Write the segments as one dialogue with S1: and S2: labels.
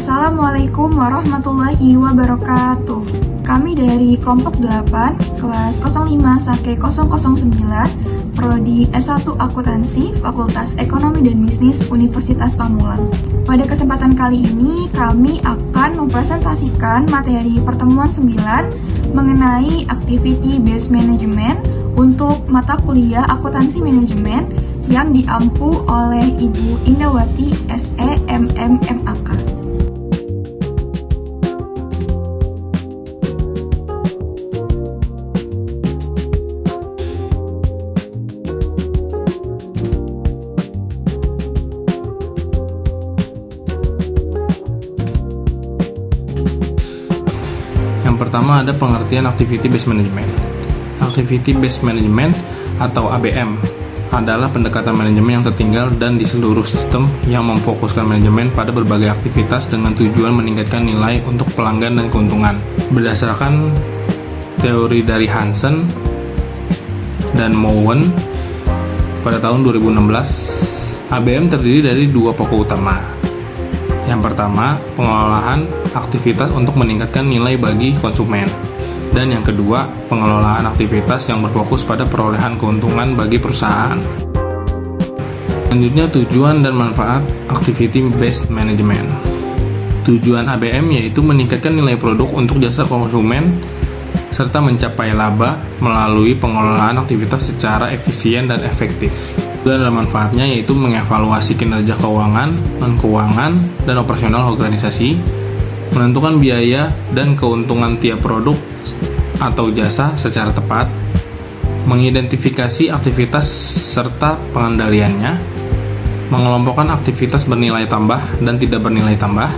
S1: Assalamualaikum warahmatullahi wabarakatuh. Kami dari kelompok 8, kelas 05 Sake 009, Prodi S1 Akuntansi, Fakultas Ekonomi dan Bisnis Universitas Pamulang. Pada kesempatan kali ini, kami akan mempresentasikan materi pertemuan 9 mengenai Activity Based Management untuk mata kuliah Akuntansi Manajemen yang diampu oleh Ibu Indawati SE MMMAK.
S2: Yang pertama ada pengertian Activity Based Management. Activity Based Management atau ABM adalah pendekatan manajemen yang tertinggal dan di seluruh sistem yang memfokuskan manajemen pada berbagai aktivitas dengan tujuan meningkatkan nilai untuk pelanggan dan keuntungan. Berdasarkan teori dari Hansen dan Mowen pada tahun 2016, ABM terdiri dari dua pokok utama. Yang pertama, pengelolaan aktivitas untuk meningkatkan nilai bagi konsumen. Dan yang kedua, pengelolaan aktivitas yang berfokus pada perolehan keuntungan bagi perusahaan. Selanjutnya, tujuan dan manfaat Activity Based Management. Tujuan ABM yaitu meningkatkan nilai produk untuk jasa konsumen serta mencapai laba melalui pengelolaan aktivitas secara efisien dan efektif. Tujuan dan manfaatnya yaitu mengevaluasi kinerja keuangan, non-keuangan, dan operasional organisasi, menentukan biaya dan keuntungan tiap produk atau jasa secara tepat, mengidentifikasi aktivitas serta pengendaliannya, mengelompokkan aktivitas bernilai tambah dan tidak bernilai tambah,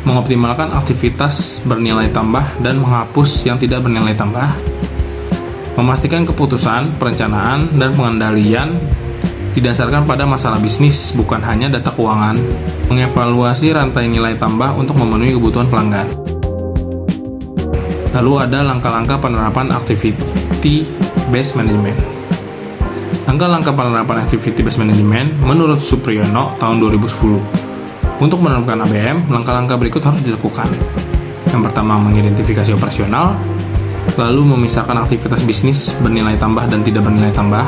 S2: mengoptimalkan aktivitas bernilai tambah dan menghapus yang tidak bernilai tambah, memastikan keputusan, perencanaan, dan pengendalian didasarkan pada masalah bisnis, bukan hanya data keuangan, mengevaluasi rantai nilai tambah untuk memenuhi kebutuhan pelanggan. Lalu ada langkah-langkah penerapan Activity Based Management. Langkah-langkah penerapan Activity Based Management menurut Supriyono tahun 2010. Untuk menerapkan ABM, langkah-langkah berikut harus dilakukan. Yang pertama, mengidentifikasi operasional, lalu memisahkan aktivitas bisnis bernilai tambah dan tidak bernilai tambah,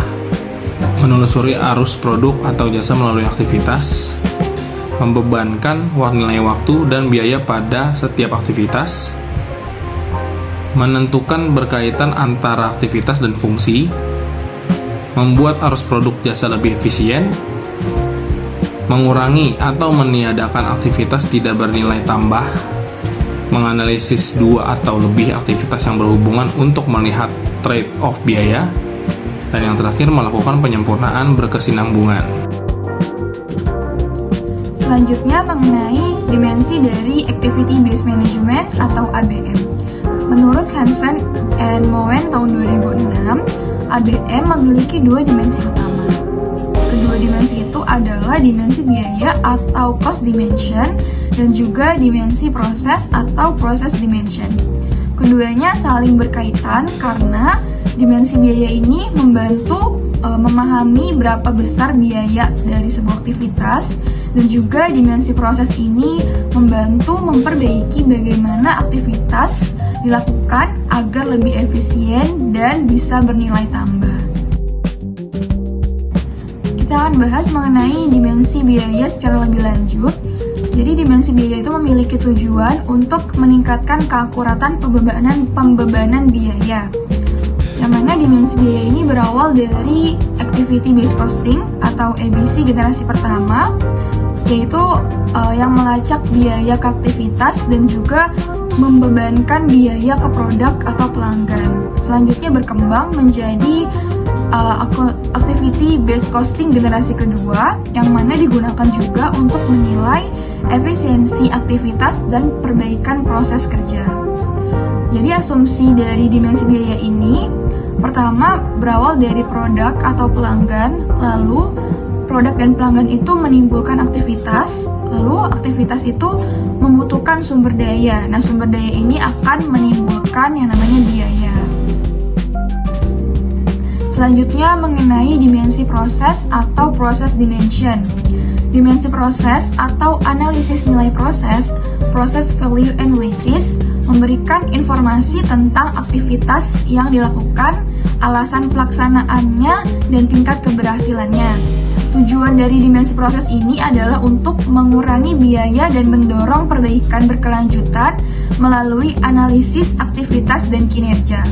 S2: menelusuri arus produk atau jasa melalui aktivitas, membebankan nilai waktu dan biaya pada setiap aktivitas, menentukan berkaitan antara aktivitas dan fungsi, membuat arus produk jasa lebih efisien, mengurangi atau meniadakan aktivitas tidak bernilai tambah, menganalisis dua atau lebih aktivitas yang berhubungan untuk melihat trade-off biaya, dan yang terakhir melakukan penyempurnaan berkesinambungan.
S1: Selanjutnya mengenai dimensi dari Activity Based Management atau ABM. Menurut Hansen and Mowen tahun 2006, ABM memiliki dua dimensi utama. Kedua dimensi itu adalah dimensi biaya atau cost dimension dan juga dimensi proses atau process dimension. Keduanya saling berkaitan karena dimensi biaya ini membantu memahami berapa besar biaya dari sebuah aktivitas, dan juga dimensi proses ini membantu memperbaiki bagaimana aktivitas dilakukan agar lebih efisien dan bisa bernilai tambah. Kita akan bahas mengenai dimensi biaya secara lebih lanjut. Jadi dimensi biaya itu memiliki tujuan untuk meningkatkan keakuratan pembebanan biaya. Yang mana dimensi biaya ini berawal dari Activity Based Costing atau ABC generasi pertama, yaitu yang melacak biaya ke aktivitas dan juga membebankan biaya ke produk atau pelanggan. Selanjutnya berkembang menjadi Activity Based Costing generasi kedua, yang mana digunakan juga untuk menilai efisiensi aktivitas dan perbaikan proses kerja. Jadi asumsi dari dimensi biaya ini, pertama berawal dari produk atau pelanggan, lalu produk dan pelanggan itu menimbulkan aktivitas, lalu aktivitas itu membutuhkan sumber daya. Nah, sumber daya ini akan menimbulkan yang namanya biaya. Selanjutnya mengenai dimensi proses atau process dimension. Dimensi proses atau analisis nilai proses Process Value Analysis memberikan informasi tentang aktivitas yang dilakukan, alasan pelaksanaannya, dan tingkat keberhasilannya. Tujuan dari dimensi proses ini adalah untuk mengurangi biaya dan mendorong perbaikan berkelanjutan melalui analisis aktivitas dan kinerja.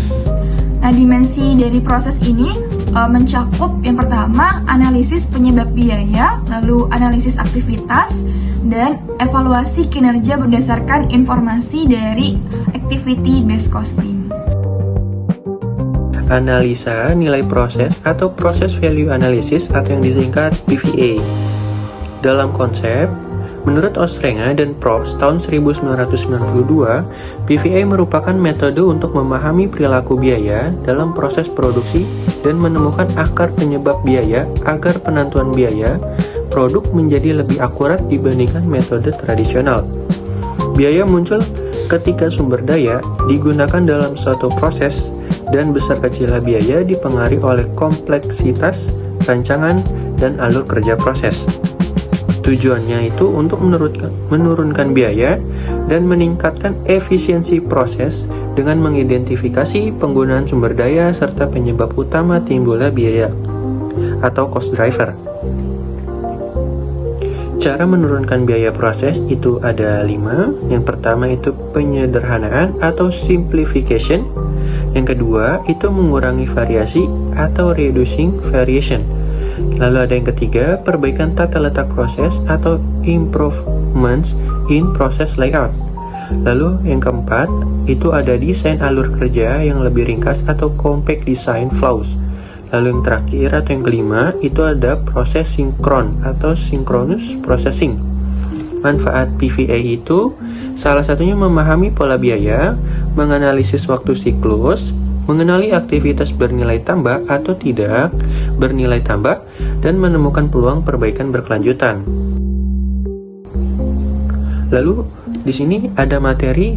S1: Nah, dimensi dari proses ini mencakup yang pertama analisis penyebab biaya, lalu analisis aktivitas, dan evaluasi kinerja berdasarkan informasi dari activity based costing.
S3: Analisa nilai proses atau Process Value Analysis atau yang disingkat PVA. Dalam konsep, menurut Ostrenga dan Probst tahun 1992, PVA merupakan metode untuk memahami perilaku biaya dalam proses produksi dan menemukan akar penyebab biaya agar penentuan biaya produk menjadi lebih akurat dibandingkan metode tradisional. Biaya muncul ketika sumber daya digunakan dalam suatu proses dan besar kecilnya biaya dipengaruhi oleh kompleksitas, rancangan, dan alur kerja proses. Tujuannya itu untuk menurunkan biaya dan meningkatkan efisiensi proses dengan mengidentifikasi penggunaan sumber daya serta penyebab utama timbulnya biaya atau cost driver. Cara menurunkan biaya proses itu ada 5. Yang pertama itu penyederhanaan atau simplification. Yang kedua itu mengurangi variasi atau reducing variation. Lalu ada yang ketiga, perbaikan tata letak proses atau improvements in process layout. Lalu yang keempat itu ada desain alur kerja yang lebih ringkas atau compact design flows. Lalu yang terakhir atau yang kelima itu ada proses sinkron atau synchronous processing. Manfaat PVA itu salah satunya memahami pola biaya, menganalisis waktu siklus, mengenali aktivitas bernilai tambah atau tidak bernilai tambah, dan menemukan peluang perbaikan berkelanjutan. Lalu di sini ada materi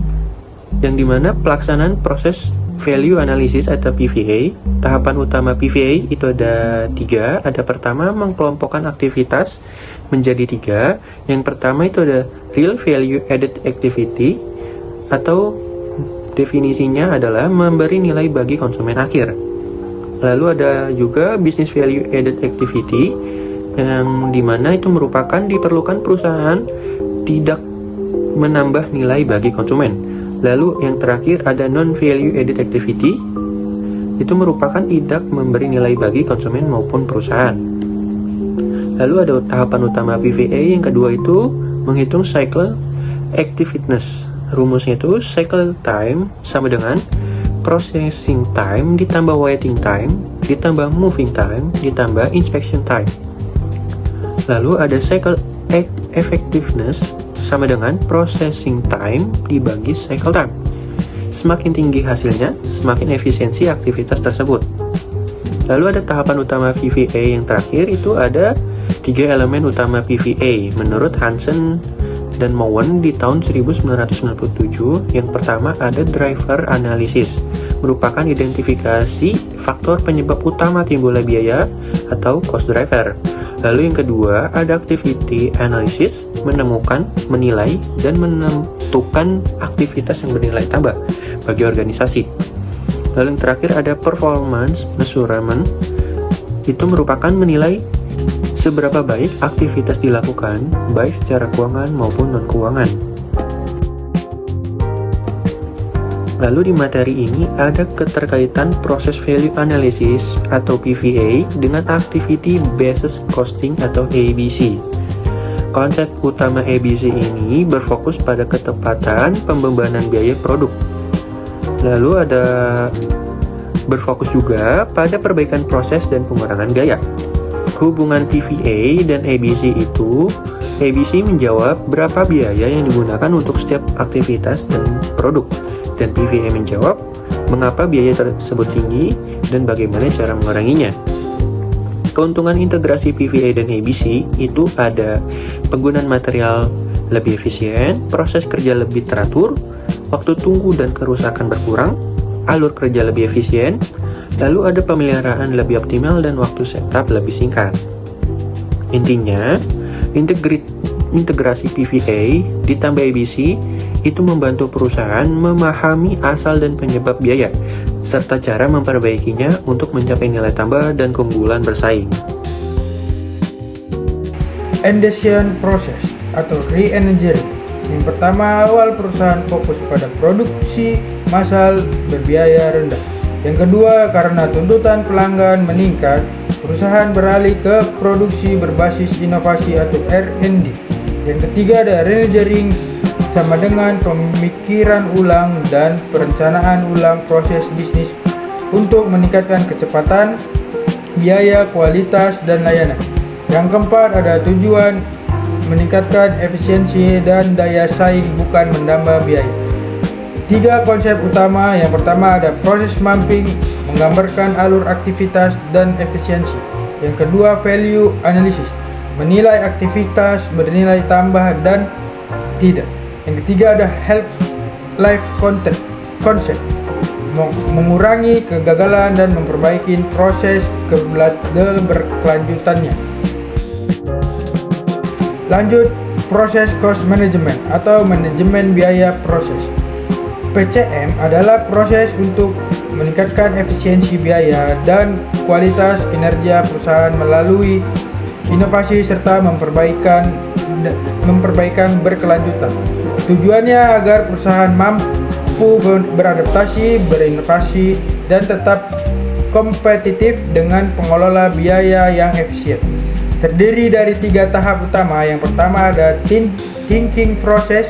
S3: yang dimana pelaksanaan proses value analysis atau PVA. Tahapan utama PVA itu ada 3. Ada pertama mengkelompokkan aktivitas menjadi 3. Yang pertama itu ada real value added activity atau definisinya adalah memberi nilai bagi konsumen akhir. Lalu ada juga business value added activity yang dimana itu merupakan diperlukan perusahaan tidak menambah nilai bagi konsumen. Lalu yang terakhir ada non value added activity, itu merupakan tidak memberi nilai bagi konsumen maupun perusahaan. Lalu ada tahapan utama PVA yang kedua itu menghitung cycle activeness. Rumusnya itu cycle time sama dengan processing time ditambah waiting time ditambah moving time ditambah inspection time. Lalu ada cycle effectiveness sama dengan processing time dibagi cycle time. Semakin tinggi hasilnya, semakin efisiensi aktivitas tersebut. Lalu ada tahapan utama PVA yang terakhir itu ada 3 elemen utama PVA menurut Hansen dan Mowen di tahun 1997. Yang pertama ada driver analysis, merupakan identifikasi faktor penyebab utama timbulnya biaya atau cost driver. Lalu yang kedua ada activity analysis, menemukan, menilai, dan menentukan aktivitas yang bernilai tambah bagi organisasi. Lalu yang terakhir ada performance measurement, itu merupakan menilai seberapa baik aktivitas dilakukan, baik secara keuangan maupun non-keuangan. Lalu di materi ini ada keterkaitan proses value analysis atau PVA dengan activity based costing atau ABC. Konsep utama ABC ini berfokus pada ketepatan pembebanan biaya produk. Lalu ada berfokus juga pada perbaikan proses dan pengurangan gaya. Hubungan PVA dan ABC itu, ABC menjawab berapa biaya yang digunakan untuk setiap aktivitas dan produk, dan PVA menjawab mengapa biaya tersebut tinggi dan bagaimana cara menguranginya. Keuntungan integrasi PVA dan ABC itu ada penggunaan material lebih efisien, proses kerja lebih teratur, waktu tunggu dan kerusakan berkurang, alur kerja lebih efisien, lalu ada pemeliharaan lebih optimal dan waktu setup lebih singkat. Intinya, integrasi PVA ditambah ABC itu membantu perusahaan memahami asal dan penyebab biaya, serta cara memperbaikinya untuk mencapai nilai tambah dan keunggulan bersaing.
S4: Endesian process atau re-engineering. Yang pertama, awal perusahaan fokus pada produksi massal berbiaya rendah. Yang kedua, karena tuntutan pelanggan meningkat, perusahaan beralih ke produksi berbasis inovasi atau R&D. Yang ketiga ada re-engineering, sama dengan pemikiran ulang dan perencanaan ulang proses bisnis untuk meningkatkan kecepatan, biaya, kualitas, dan layanan. Yang keempat ada tujuan meningkatkan efisiensi dan daya saing, bukan menambah biaya. 3 konsep utama. Yang pertama ada proses mapping, menggambarkan alur aktivitas dan efisiensi. Yang kedua value analysis, menilai aktivitas bernilai tambah dan tidak. Yang ketiga ada health life concept, mengurangi kegagalan dan memperbaiki proses keberkelanjutannya. Lanjut, proses cost management atau manajemen biaya proses. PCM adalah proses untuk meningkatkan efisiensi biaya dan kualitas kinerja perusahaan melalui inovasi serta memperbaikan berkelanjutan. Tujuannya agar perusahaan mampu beradaptasi, berinovasi, dan tetap kompetitif dengan pengelola biaya yang efisien. Terdiri dari 3 tahap utama. Yang pertama ada thinking process,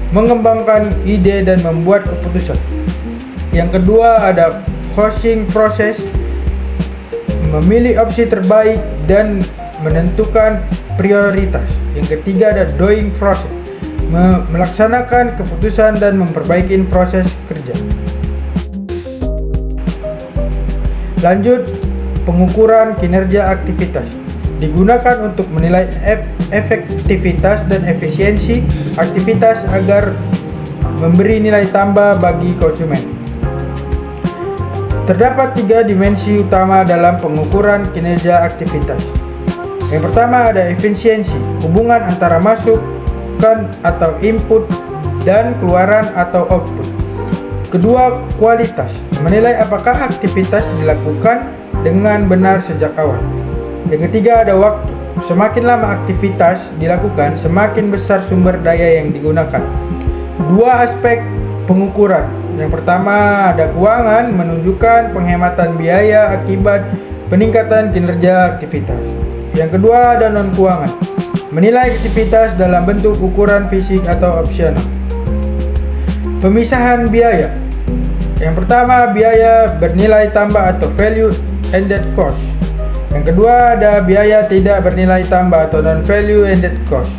S4: mengembangkan ide dan membuat keputusan. Yang kedua ada costing process, memilih opsi terbaik dan menentukan prioritas. Yang ketiga ada doing process, melaksanakan keputusan dan memperbaiki proses kerja. Lanjut, pengukuran kinerja aktivitas. Digunakan untuk menilai efektivitas dan efisiensi aktivitas agar memberi nilai tambah bagi konsumen. Terdapat 3 dimensi utama dalam pengukuran kinerja aktivitas. Yang pertama ada efisiensi, hubungan antara masukan atau input dan keluaran atau output. Kedua, kualitas, menilai apakah aktivitas dilakukan dengan benar sejak awal. Yang ketiga ada waktu, semakin lama aktivitas dilakukan, semakin besar sumber daya yang digunakan. 2 aspek pengukuran. Yang pertama ada keuangan, menunjukkan penghematan biaya akibat peningkatan kinerja aktivitas. Yang kedua ada non-keuangan, menilai aktivitas dalam bentuk ukuran fisik atau opsional. Pemisahan biaya. Yang pertama biaya bernilai tambah atau value added cost. Yang kedua ada biaya tidak bernilai tambah atau non-value added cost.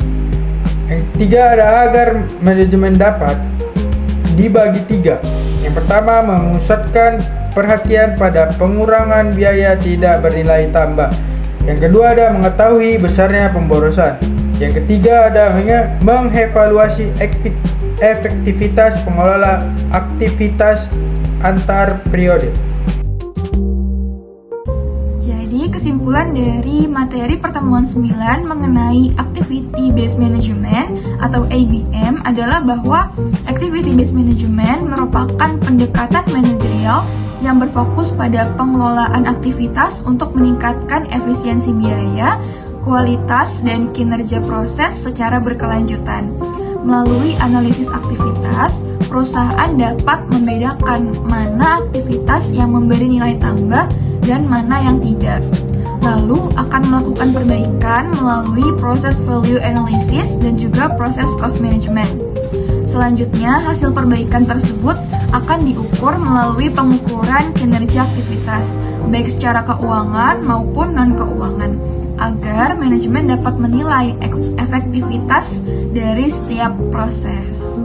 S4: Yang ketiga ada agar manajemen dapat dibagi 3. Yang pertama memusatkan perhatian pada pengurangan biaya tidak bernilai tambah. Yang kedua ada mengetahui besarnya pemborosan. Yang ketiga ada mengevaluasi efektivitas pengelola aktivitas antar periode.
S1: Jadi kesimpulan dari materi pertemuan 9 mengenai Activity Based Management atau ABM adalah bahwa Activity Based Management merupakan pendekatan manajerial yang berfokus pada pengelolaan aktivitas untuk meningkatkan efisiensi biaya, kualitas, dan kinerja proses secara berkelanjutan. Melalui analisis aktivitas, perusahaan dapat membedakan mana aktivitas yang memberi nilai tambah dan mana yang tidak. Lalu akan melakukan perbaikan melalui proses value analysis dan juga proses cost management. Selanjutnya, hasil perbaikan tersebut akan diukur melalui pengukuran kinerja aktivitas, baik secara keuangan maupun non-keuangan, agar manajemen dapat menilai efektivitas dari setiap proses.